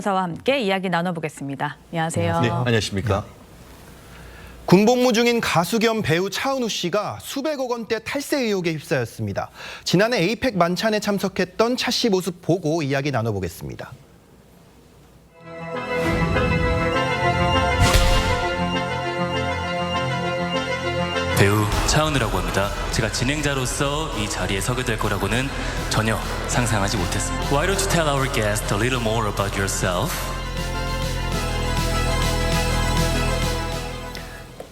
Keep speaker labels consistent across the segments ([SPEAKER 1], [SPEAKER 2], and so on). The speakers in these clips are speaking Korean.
[SPEAKER 1] 사와 함께 이야기 나눠보겠습니다. 안녕하세요.
[SPEAKER 2] 네, 안녕하십니까. 군복무 중인 가수 겸 배우 차은우 씨가 수백억 원대 탈세 의혹에 휩싸였습니다. 지난해 에이펙 만찬에 참석했던 차 씨 모습 보고 이야기 나눠보겠습니다.
[SPEAKER 3] 배우 차은우라고 합니다. 제가 진행자로서 이 자리에 서게 될 거라고는 전혀 상상하지 못했습니다. Why don't you tell our guest a little more about yourself?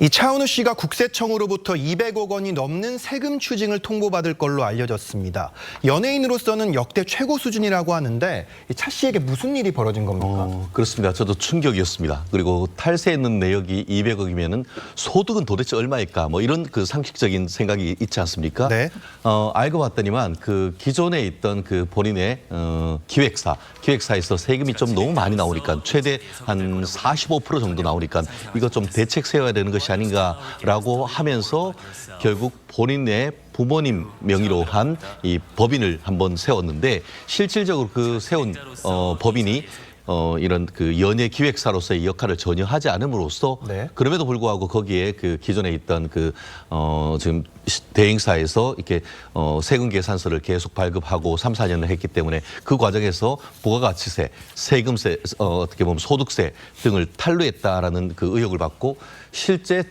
[SPEAKER 2] 이 차은우 씨가 국세청으로부터 200억 원이 넘는 세금 추징을 통보받을 걸로 알려졌습니다. 연예인으로서는 역대 최고 수준이라고 하는데 차 씨에게 무슨 일이 벌어진 겁니까?
[SPEAKER 4] 그렇습니다. 저도 충격이었습니다. 그리고 탈세했는 내역이 200억이면은 소득은 도대체 얼마일까? 뭐 이런 그 상식적인 생각이 있지 않습니까?
[SPEAKER 2] 네.
[SPEAKER 4] 알고 봤더니만 그 기존에 있던 그 본인의 기획사에서 세금이 좀 너무 많이 나오니까 최대 한 45% 정도 나오니까 이거 좀 대책 세워야 되는 것이 아닌가라고 하면서 결국 본인의 부모님 명의로 한 이 법인을 한번 세웠는데 실질적으로 그 세운 법인이 이런 그 연예 기획사로서의 역할을 전혀 하지 않음으로써
[SPEAKER 2] 네.
[SPEAKER 4] 그럼에도 불구하고 거기에 그 기존에 있던 그 지금 대행사에서 이렇게 세금 계산서를 계속 발급하고 3, 4년을 했기 때문에 그 과정에서 부가가치세, 세금세, 어떻게 보면 소득세 등을 탈루했다라는 그 의혹을 받고 실제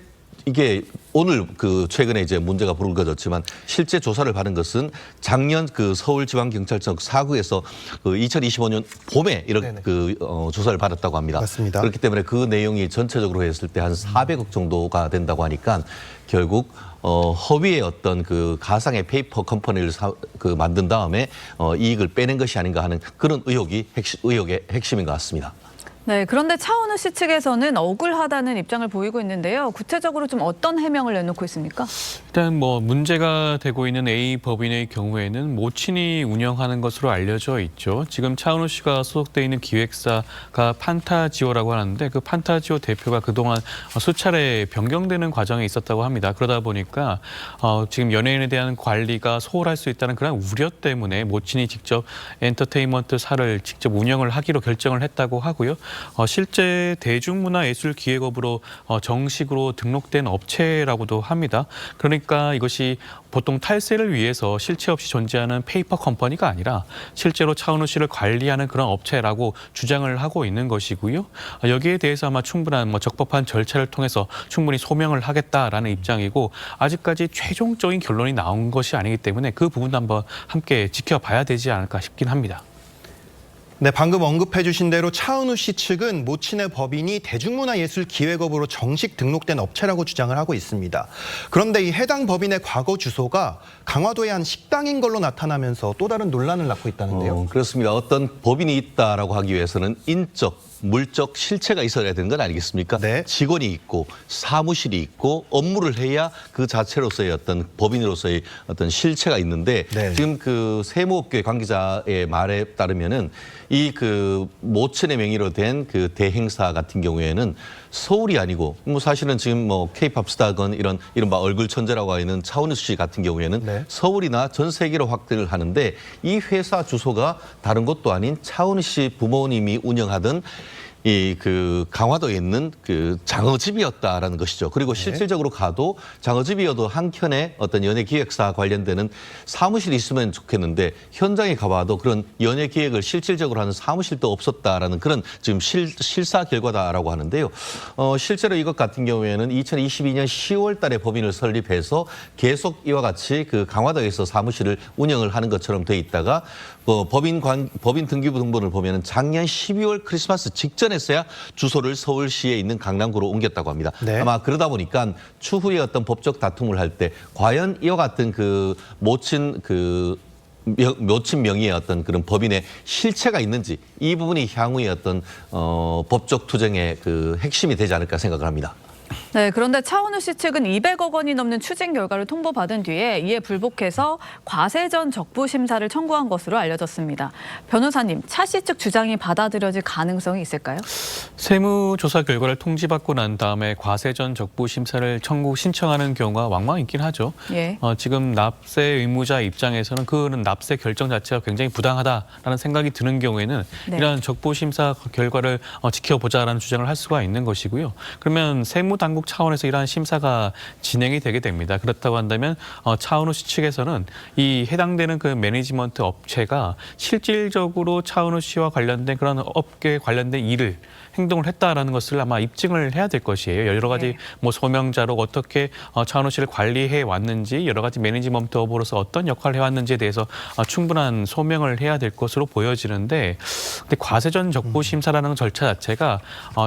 [SPEAKER 4] 이게 오늘 그 최근에 이제 문제가 불거졌지만 실제 조사를 받은 것은 작년 그 서울지방경찰청 4구에서 그 2025년 봄에 이런 그 조사를 받았다고 합니다.
[SPEAKER 2] 맞습니다.
[SPEAKER 4] 그렇기 때문에 그 내용이 전체적으로 했을 때 한 400억 정도가 된다고 하니까 결국 허위의 어떤 그 가상의 페이퍼 컴퍼니를 만든 다음에 이익을 빼낸 것이 아닌가 하는 그런 의혹의 핵심인 것 같습니다.
[SPEAKER 1] 네, 그런데 차은우 씨 측에서는 억울하다는 입장을 보이고 있는데요. 구체적으로 좀 어떤 해명을 내놓고 있습니까?
[SPEAKER 5] 일단 뭐 문제가 되고 있는 A 법인의 경우에는 모친이 운영하는 것으로 알려져 있죠. 지금 차은우 씨가 소속돼 있는 기획사가 판타지오라고 하는데 그 판타지오 대표가 그동안 수차례 변경되는 과정에 있었다고 합니다. 그러다 보니까 지금 연예인에 대한 관리가 소홀할 수 있다는 그런 우려 때문에 모친이 직접 엔터테인먼트사를 직접 운영을 하기로 결정을 했다고 하고요. 실제 대중문화예술기획업으로 정식으로 등록된 업체라고도 합니다. 그러니까 이것이 보통 탈세를 위해서 실체 없이 존재하는 페이퍼 컴퍼니가 아니라 실제로 차은우 씨를 관리하는 그런 업체라고 주장을 하고 있는 것이고요. 여기에 대해서 아마 충분한 적법한 절차를 통해서 충분히 소명을 하겠다라는 입장이고 아직까지 최종적인 결론이 나온 것이 아니기 때문에 그 부분도 한번 함께 지켜봐야 되지 않을까 싶긴 합니다.
[SPEAKER 2] 네, 방금 언급해 주신 대로 차은우 씨 측은 모친의 법인이 대중문화예술기획업으로 정식 등록된 업체라고 주장을 하고 있습니다. 그런데 이 해당 법인의 과거 주소가 강화도의 한 식당인 걸로 나타나면서 또 다른 논란을 낳고 있다는데요.
[SPEAKER 4] 그렇습니다. 어떤 법인이 있다라고 하기 위해서는 인적, 물적 실체가 있어야 되는 건 아니겠습니까?
[SPEAKER 2] 네.
[SPEAKER 4] 직원이 있고 사무실이 있고 업무를 해야 그 자체로서의 어떤 법인으로서의 어떤 실체가 있는데
[SPEAKER 2] 네.
[SPEAKER 4] 지금 그 세무업계 관계자의 말에 따르면은 이 그 모친의 명의로 된 그 대행사 같은 경우에는 서울이 아니고 뭐 사실은 지금 뭐 K-팝 스타건 이른바 얼굴 천재라고 하는 차은우 씨 같은 경우에는
[SPEAKER 2] 네.
[SPEAKER 4] 서울이나 전 세계로 확대를 하는데 이 회사 주소가 다른 곳도 아닌 차은우 씨 부모님이 운영하던 이 그 강화도에 있는 그 장어집이었다라는 것이죠. 그리고 실질적으로 가도 장어집이어도 한켠에 어떤 연예기획사 관련되는 사무실이 있으면 좋겠는데 현장에 가봐도 그런 연예기획을 실질적으로 하는 사무실도 없었다라는 그런 지금 실사 결과다라고 하는데요. 실제로 이것 같은 경우에는 2022년 10월 달에 법인을 설립해서 계속 이와 같이 그 강화도에서 사무실을 운영을 하는 것처럼 돼 있다가 법인 등기부 등본을 보면은 작년 12월 크리스마스 직전에서야 주소를 서울시에 있는 강남구로 옮겼다고 합니다.
[SPEAKER 2] 네.
[SPEAKER 4] 아마 그러다 보니까 추후에 어떤 법적 다툼을 할 때 과연 이와 같은 그 모친 명의의 어떤 그런 법인의 실체가 있는지 이 부분이 향후의 어떤 법적 투쟁의 그 핵심이 되지 않을까 생각을 합니다.
[SPEAKER 1] 네, 그런데 차은우 씨 측은 200억 원이 넘는 추징 결과를 통보받은 뒤에 이에 불복해서 과세전 적부 심사를 청구한 것으로 알려졌습니다. 변호사님, 차 씨 측 주장이 받아들여질 가능성이 있을까요?
[SPEAKER 5] 세무조사 결과를 통지받고 난 다음에 과세전 적부 심사를 신청하는 경우가 왕왕 있긴 하죠.
[SPEAKER 1] 예.
[SPEAKER 5] 지금 납세 의무자 입장에서는 그는 납세 결정 자체가 굉장히 부당하다라는 생각이 드는 경우에는
[SPEAKER 1] 네.
[SPEAKER 5] 이러한 적부 심사 결과를 지켜보자라는 주장을 할 수가 있는 것이고요. 그러면 세무당국 차원에서 이러한 심사가 진행이 되게 됩니다. 그렇다고 한다면 차은우 씨 측에서는 이 해당되는 그 매니지먼트 업체가 실질적으로 차은우 씨와 관련된 그런 업계 관련된 행동을 했다라는 것을 아마 입증을 해야 될 것이에요. 여러 가지
[SPEAKER 1] 네.
[SPEAKER 5] 뭐 소명자로 어떻게 차은우 씨를 관리해 왔는지, 여러 가지 매니지먼트 업으로서 어떤 역할을 해왔는지에 대해서 충분한 소명을 해야 될 것으로 보여지는데, 근데 과세전 적부 심사라는 절차 자체가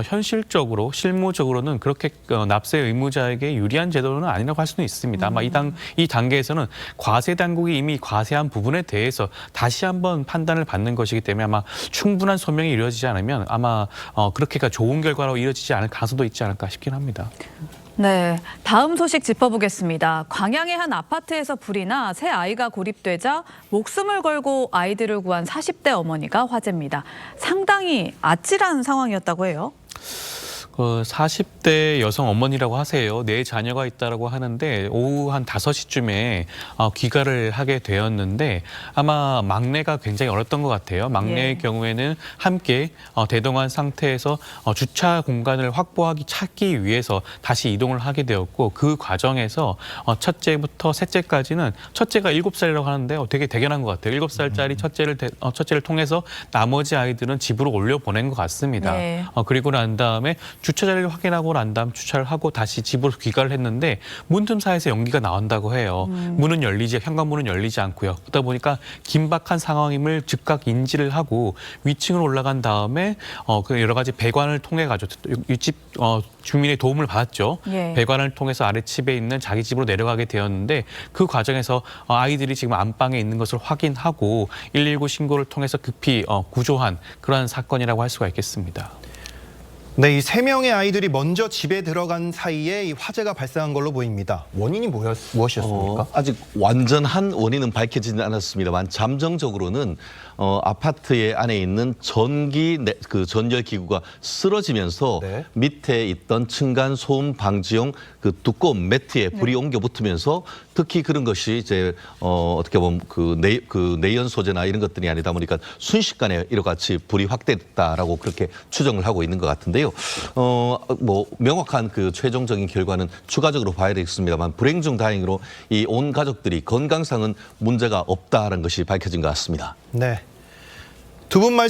[SPEAKER 5] 현실적으로 실무적으로는 그렇게 납세 의무자에게 유리한 제도는 아니라고 할 수는 있습니다. 아마 이 단계에서는 과세 당국이 이미 과세한 부분에 대해서 다시 한번 판단을 받는 것이기 때문에 아마 충분한 소명이 이루어지지 않으면 아마 그렇게가 좋은 결과로 이어지지 않을 가능성도 있지 않을까 싶긴 합니다.
[SPEAKER 1] 네, 다음 소식 짚어보겠습니다. 광양의 한 아파트에서 불이 나 새 아이가 고립되자 목숨을 걸고 아이들을 구한 40대 어머니가 화제입니다. 상당히 아찔한 상황이었다고 해요.
[SPEAKER 5] 40대 여성 어머니라고 하세요. 4자녀가 있다라고 하는데 오후 한 5시쯤에 귀가를 하게 되었는데 아마 막내가 굉장히 어렸던 것 같아요. 막내의
[SPEAKER 1] 예.
[SPEAKER 5] 경우에는 함께 대동한 상태에서 주차 공간을 찾기 위해서 다시 이동을 하게 되었고, 그 과정에서 첫째부터 셋째까지는, 첫째가 7살이라고 하는데 되게 대견한 것 같아요. 7살짜리 첫째를 통해서 나머지 아이들은 집으로 올려보낸 것 같습니다.
[SPEAKER 1] 네.
[SPEAKER 5] 그리고 난 다음에 주차자리를 확인하고 난 다음 주차를 하고 다시 집으로 귀가를 했는데 문틈사이에서 연기가 나온다고 해요. 현관문은 열리지 않고요. 그러다 보니까 긴박한 상황임을 즉각 인지를 하고 위층으로 올라간 다음에 그 여러 가지 배관을 통해 가지고 윗집 주민의 도움을 받았죠.
[SPEAKER 1] 예.
[SPEAKER 5] 배관을 통해서 아랫집에 있는 자기 집으로 내려가게 되었는데, 그 과정에서 아이들이 지금 안방에 있는 것을 확인하고 119 신고를 통해서 급히 구조한 그러한 사건이라고 할 수가 있겠습니다.
[SPEAKER 2] 네, 이 3명의 아이들이 먼저 집에 들어간 사이에 이 화재가 발생한 걸로 보입니다. 원인이 무엇이었습니까?
[SPEAKER 4] 아직 완전한 원인은 밝혀지지 않았습니다만 잠정적으로는 아파트의 안에 있는 전열 기구가 쓰러지면서
[SPEAKER 2] 네.
[SPEAKER 4] 밑에 있던 층간 소음 방지용 그 두꺼운 매트에 불이 옮겨 붙으면서, 특히 그런 것이 이제 어떻게 보면 그 내연 소재나 이런 것들이 아니다 보니까 순식간에 이렇같이 불이 확대됐다라고 그렇게 추정을 하고 있는 것 같은데요. 뭐 명확한 그 최종적인 결과는 추가적으로 봐야 되겠습니다만, 불행 중 다행으로 이 온 가족들이 건강상은 문제가 없다라는 것이 밝혀진 것 같습니다.
[SPEAKER 2] 네. 두 분